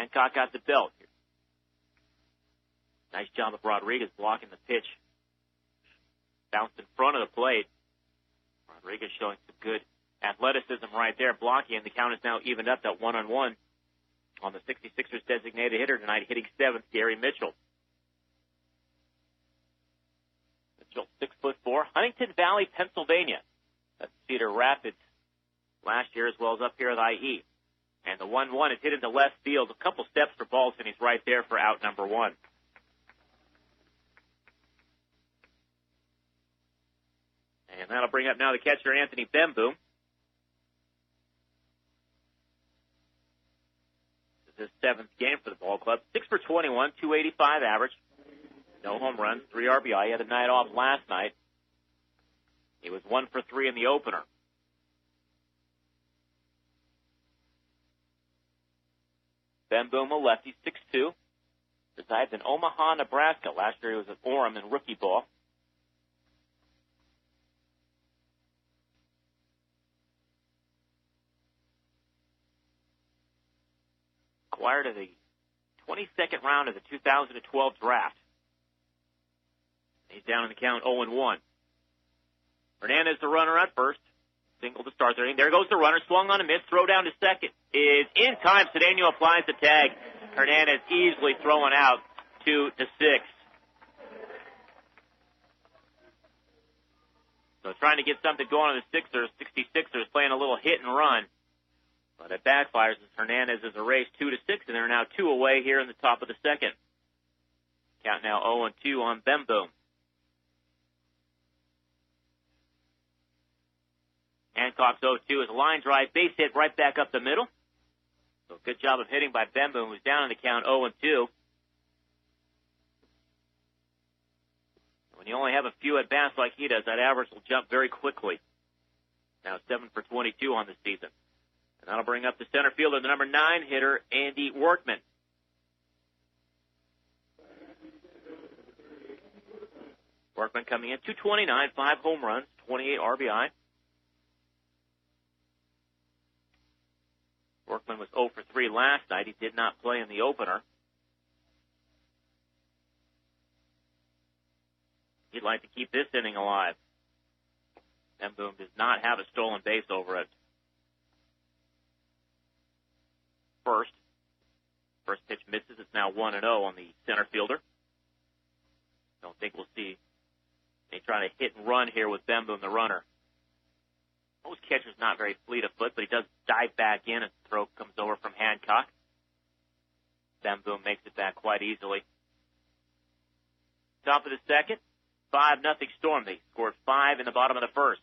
Hancock got the belt. Nice job of Rodriguez blocking the pitch. Bounced in front of the plate. Rodriguez showing some good athleticism right there, blocking, and the count is now evened up at 1-1 on the 66ers designated hitter tonight, hitting seventh, Gary Mitchell. Mitchell, 6'4", Huntington Valley, Pennsylvania. That's Cedar Rapids last year, as well as up here at IE. And the 1-1 is hit into left field. A couple steps for balls, and he's right there for out number one. And that'll bring up now the catcher, Anthony Bemboom. This is his seventh game for the ball club. 6 for 21, 285 average. No home runs, 3 RBI. He had a night off last night. He was 1 for 3 in the opener. Bemboom, a lefty, 6'2", resides in Omaha, Nebraska. Last year he was at Orem in rookie ball. Acquired in the 22nd round of the 2012 draft. He's down in the count 0-1. Hernandez, the runner at first. Single to start there. There goes the runner. Swung on a miss. Throw down to second is in time. Cedeno applies the tag. Hernandez easily throwing out 2-6. So trying to get something going on the Sixers. 66ers playing a little hit and run. But it backfires as Hernandez is erased 2-6, and they're now 2 away here in the top of the second. Count now 0-2 on Bemboom. Hancock's 0-2 is a line drive, base hit right back up the middle. So good job of hitting by Bemboom, who's down in the count 0-2. When you only have a few at-bats like he does, that average will jump very quickly. Now 7 for 22 on the season. And that'll bring up the center fielder, the number 9 hitter, Andy Workman. Workman coming in, 229, 5 home runs, 28 RBI. Workman was 0 for 3 last night. He did not play in the opener. He'd like to keep this inning alive. Bemboom does not have a stolen base over it. First pitch misses. It's now 1-0 on the center fielder. Don't think we'll see they try to hit and run here with Bemboom, the runner. Most catcher's not very fleet of foot, but he does dive back in, and the throw comes over from Hancock. Bemboom makes it back quite easily. Top of the second, 5-0 Storm. They scored 5 in the bottom of the first.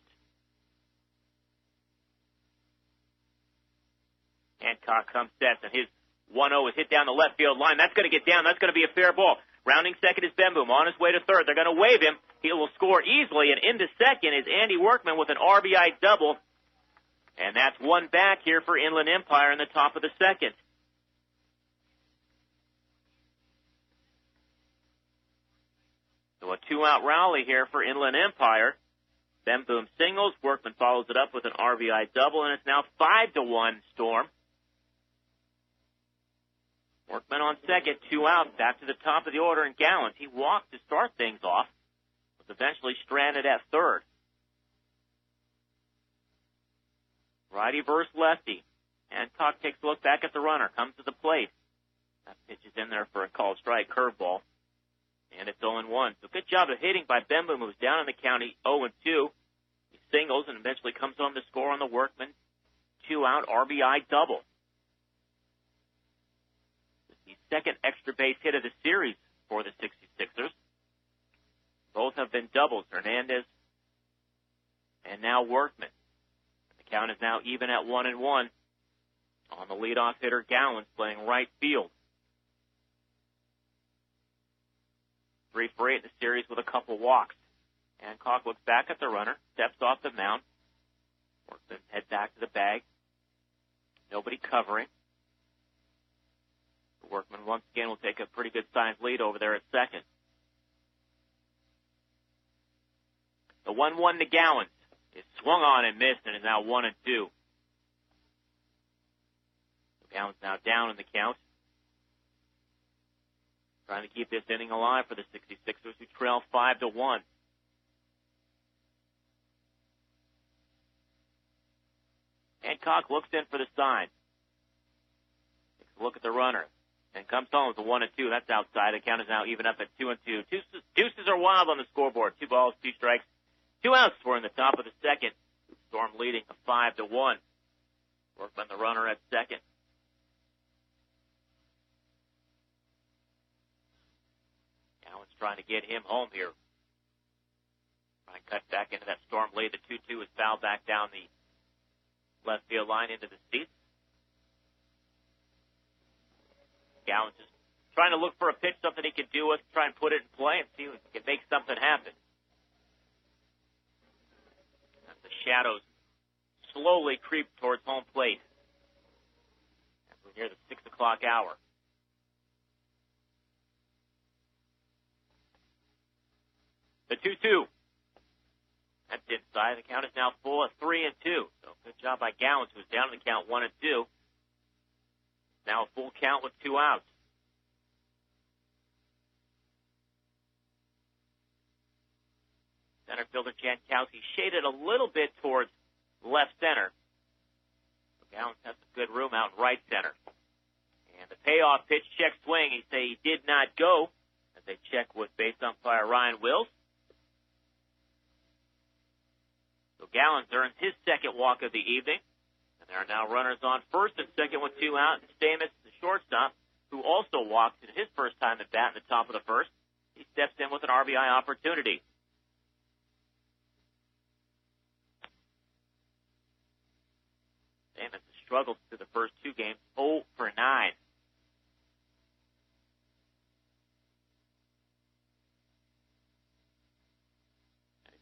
Hancock comes sets, and his 1-0 is hit down the left field line. That's going to get down. That's going to be a fair ball. Rounding second is Bemboom. On his way to third. They're going to wave him. He will score easily, and into second is Andy Workman with an RBI double. And that's one back here for Inland Empire in the top of the second. So a 2-out rally here for Inland Empire. Bemboom singles. Workman follows it up with an RBI double, and it's now 5-1 Storm. Workman on second, 2 out, back to the top of the order, and Gallant. He walked to start things off, was eventually stranded at third. Righty versus lefty. Hancock takes a look back at the runner, comes to the plate. That pitch is in there for a called strike, curveball, and it's 0-1. So good job of hitting by Bemboom, who's down in the county 0-2. He singles and eventually comes home to score on the Workman 2-out RBI double. The second extra base hit of the series for the 66ers. Both have been doubles, Hernandez and now Workman. The count is now even at 1-1 on the leadoff hitter, Gallants, playing right field. 3 for 8 in the series with a couple walks. Hancock looks back at the runner, steps off the mound. Workman head back to the bag. Nobody covering. Workman once again will take a pretty good sized lead over there at second. The 1-1 to Gallants is swung on and missed and is now 1-2. So Gallants now down in the count. trying to keep this inning alive for the 66ers, who trail 5-1. Hancock looks in for the sign. Takes a look at the runner and comes home with a 1-2. That's outside. The count is now even up at 2-2. Deuces are wild on the scoreboard. 2 balls, 2 strikes, 2 outs. We're in the top of the second. Storm leading a 5-1. Workman, the runner, at second. Allen's trying to get him home here. Trying to cut back into that Storm lead. The 2-2 is fouled back down the left field line into the seats. Gallen's just trying to look for a pitch, something he can do with, try and put it in play and see if he can make something happen. As the shadows slowly creep towards home plate as we're near the 6 o'clock hour. The 2-2. That's inside. The count is now full at 3-2. So good job by Gallants, who was down in the count 1-2. Now a full count with 2 outs. Center fielder Jankowski shaded a little bit towards left center. Gallants has some good room out in right center. And the payoff pitch, check swing. He say he did not go as they check with base umpire Ryan Wills. So Gallants earns his second walk of the evening. And there are now runners on first and second with 2 out. And Stamus, the shortstop, who also walked in his first time at bat in the top of the first, he steps in with an RBI opportunity. Stamus has struggled through the first 2 games, 0 for 9.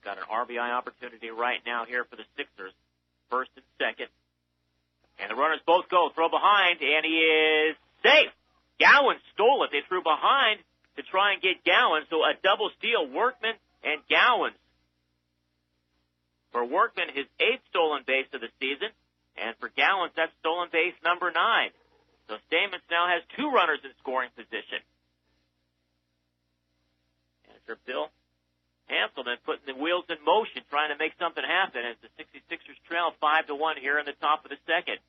Got an RBI opportunity right now here for the Sixers, first and second. And the runners both go. Throw behind, and he is safe. Gowan stole it. They threw behind to try and get Gowan, so a double steal, Workman and Gowan. For Workman, his 8th stolen base of the season, and for Gowan, that's stolen base number 9. So Stamens now has 2 runners in scoring position. Manager Bill Hanselman putting the wheels in motion, trying to make something happen as the 66ers trail 5-1 here in the top of the second.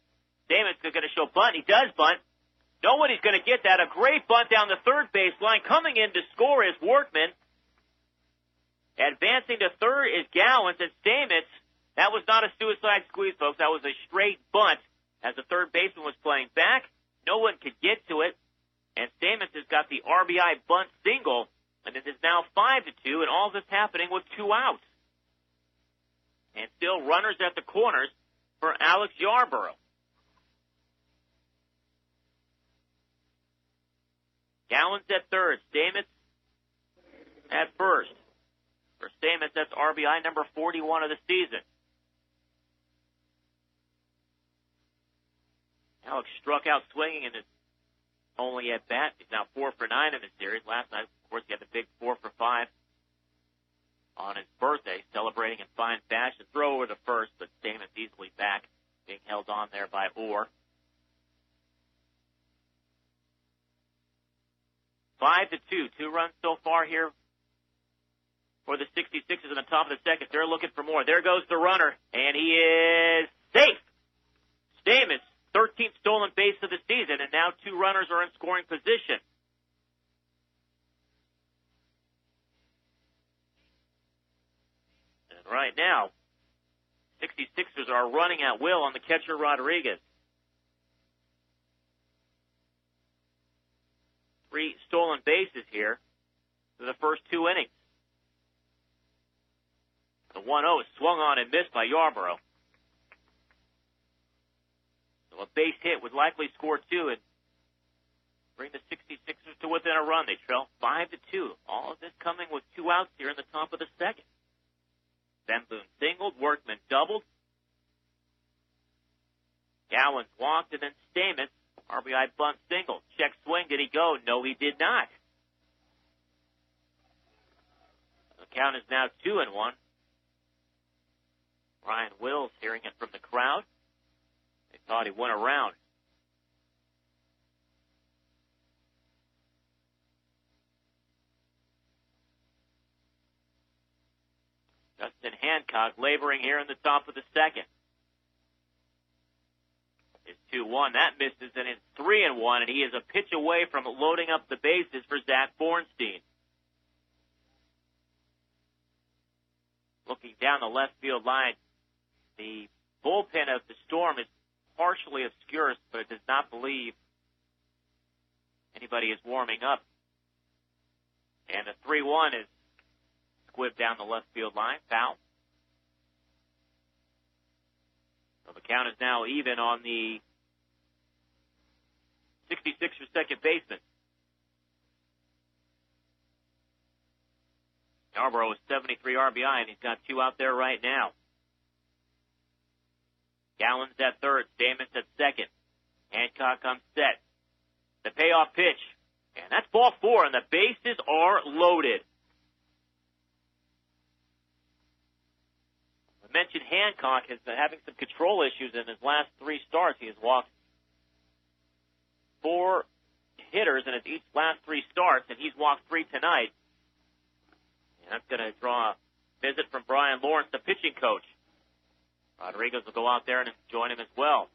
Stamens is going to show bunt. He does bunt. Nobody's going to get that. A great bunt down the third baseline. Coming in to score is Workman. Advancing to third is Gallants, and Stamens. That was not a suicide squeeze, folks. That was a straight bunt as the third baseman was playing back. No one could get to it, and Stamens has got the RBI bunt single. And it is now 5-2, and all this happening with 2 outs. And still runners at the corners for Alex Yarborough. Gallants at third, Stamets at first. For Stamets, that's RBI number 41 of the season. Alex struck out swinging in his only at bat. He's now 4 for 9 in the series. Last night, of course, he had the big 4 for 5 on his birthday, celebrating in fine fashion. Throw over the first, but Stamens easily back, being held on there by Orr. 5-2, 2 runs so far here for the 66ers in the top of the second. They're looking for more. There goes the runner, and he is safe. Stamens, 13th stolen base of the season, and now 2 runners are in scoring position. And right now, 66ers are running at will on the catcher Rodriguez. 3 stolen bases here for the first 2 innings. The 1-0 is swung on and missed by Yarborough. So a base hit would likely score 2 and bring the 66ers to within a run. They trail 5-2. All of this coming with 2 outs here in the top of the second. Van Boone singled, Workman doubled. Gallants walked, and then Stamens, RBI bunt single. Check swing, did he go? No, he did not. The count is now 2-1. Ryan Wills hearing it from the crowd. They thought he went around. Hancock laboring here in the top of the second. It's 2-1. That misses, and it's 3-1, and he is a pitch away from loading up the bases for Zach Bornstein. Looking down the left field line, the bullpen of the Storm is partially obscure, but it does not believe anybody is warming up. And the 3-1 is squibbed down the left field line, foul. So the count is now even on the 66er second baseman. Yarborough with 73 RBI, and he's got 2 out there right now. Gallon's at third, Stamens at second. Hancock on set. The payoff pitch, and that's ball 4, and the bases are loaded. I mentioned Hancock has been having some control issues in his last 3 starts. He has walked 4 hitters in his each last 3 starts, and he's walked 3 tonight. And that's going to draw a visit from Brian Lawrence, the pitching coach. Rodriguez will go out there and join him as well.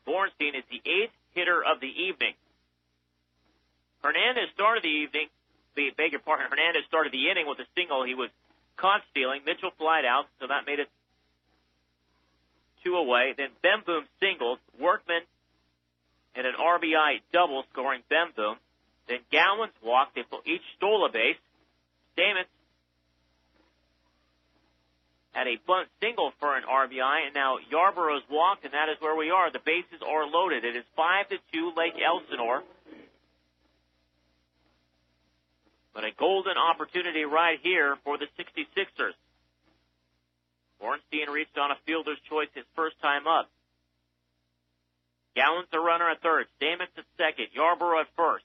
Bornstein is the 8th hitter of the evening. Hernandez started the inning with a single. He was caught stealing. Mitchell flied out, so that made it 2 away. Then Bemboom singled. Workman had an RBI double, scoring Bemboom. Then Gowans walked. They each stole a base. Stamens had a bunt single for an RBI, and now Yarborough's walked, and that is where we are. The bases are loaded. It is 5-2 Lake Elsinore. But a golden opportunity right here for the 66ers. Bornstein reached on a fielder's choice his first time up. Gallon's the runner at third. Stamens at second. Yarborough at first.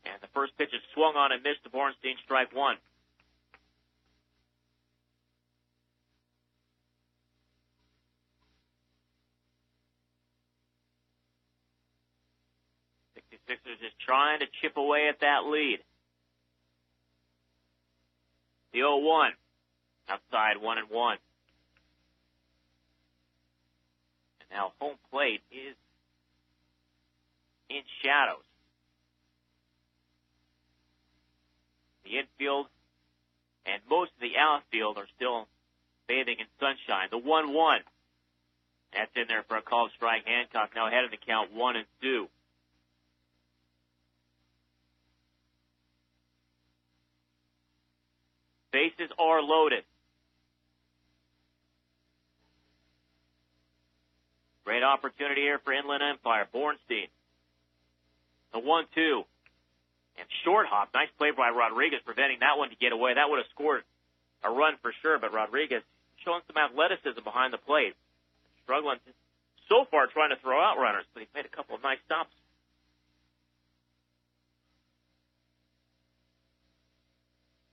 And the first pitch is swung on and missed to Bornstein, strike 1. Sixers is trying to chip away at that lead. The 0-1. Outside 1-1. And now home plate is in shadows. The infield and most of the outfield are still bathing in sunshine. The 1-1. That's in there for a called strike. Hancock now ahead of the count 1-2. Bases are loaded. Great opportunity here for Inland Empire. Bornstein. The 1-2. And short hop. Nice play by Rodriguez, preventing that one to get away. That would have scored a run for sure, but Rodriguez showing some athleticism behind the plate. Struggling so far trying to throw out runners, but he's made a couple of nice stops.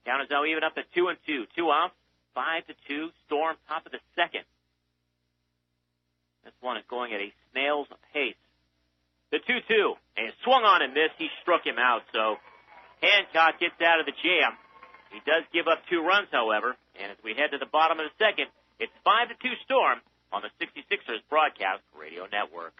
Count is now even up at 2-2. 2 outs, 5-2. Storm, top of the second. This one is going at a snail's pace. The 2-2, and swung on and missed. He struck him out, so Hancock gets out of the jam. He does give up 2 runs, however, and as we head to the bottom of the second, it's 5-2 Storm on the 66ers Broadcast Radio Network.